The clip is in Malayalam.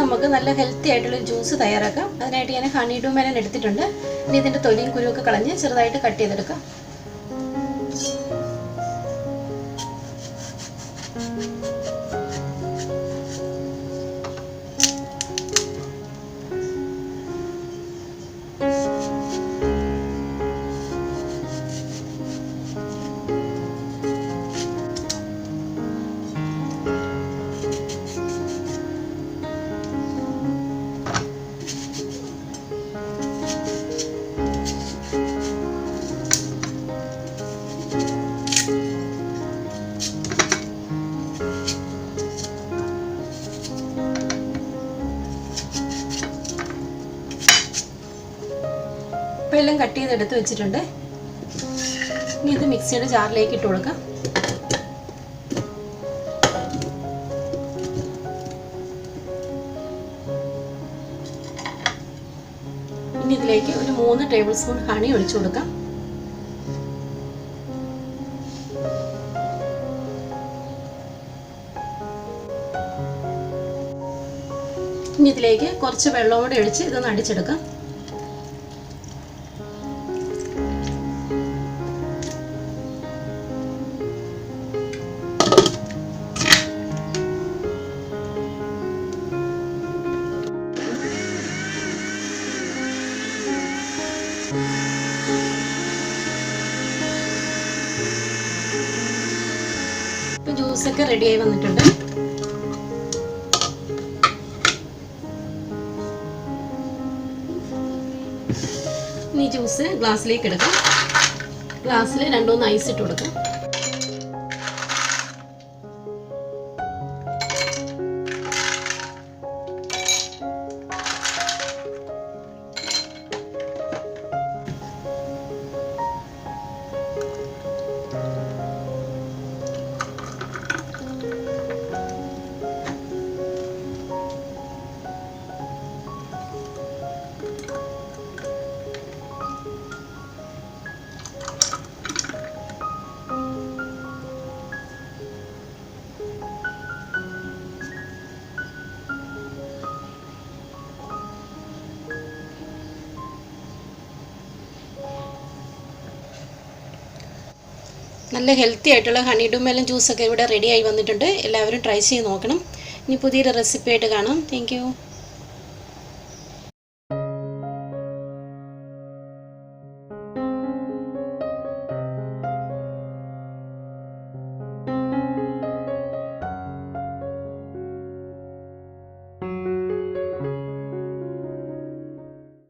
നമുക്ക് നല്ല ഹെൽത്തി ആയിട്ടുള്ള ജ്യൂസ് തയ്യാറാക്കാം. അതിനായിട്ട് ഞാൻ ഹണിഡ്യൂ മെലൺ എടുത്തിട്ടുണ്ട്. ഇനി ഇതിൻ്റെ തൊലിയും കുരുവൊക്കെ കളഞ്ഞ് ചെറുതായിട്ട് കട്ട് ചെയ്തെടുക്കാം. എല്ലാം കട്ട് ചെയ്തെടുത്ത് വെച്ചിട്ടുണ്ട്. ഇനി ഇത് മിക്സിയുടെ ജാറിലേക്ക് ഇട്ട് കൊടുക്കാം. ഇനി ഇതിലേക്ക് ഒരു 3 ടേബിൾ സ്പൂൺ ഹണി ഒഴിച്ചു കൊടുക്കാം. ഇനി ഇതിലേക്ക് കുറച്ച് വെള്ളം കൂടെ ഒഴിച്ച് ഇതൊന്ന് അടിച്ചെടുക്കാം. ജ്യൂസൊക്കെ റെഡിയായി വന്നിട്ടുണ്ട്. ഇനി ജ്യൂസ് ഗ്ലാസ്സിലേക്ക് എടുക്കാം. ഗ്ലാസ്സിൽ 2-3 ഐസ് ഇട്ട് കൊടുക്കാം. നല്ല ഹെൽത്തി ആയിട്ടുള്ള ഹണിഡ്യൂ മെലൺ ജ്യൂസൊക്കെ ഇവിടെ റെഡിയായി വന്നിട്ടുണ്ട്. എല്ലാവരും ട്രൈ ചെയ്ത് നോക്കണം. ഇനി പുതിയൊരു റെസിപ്പി ആയിട്ട് കാണാം. Thank you.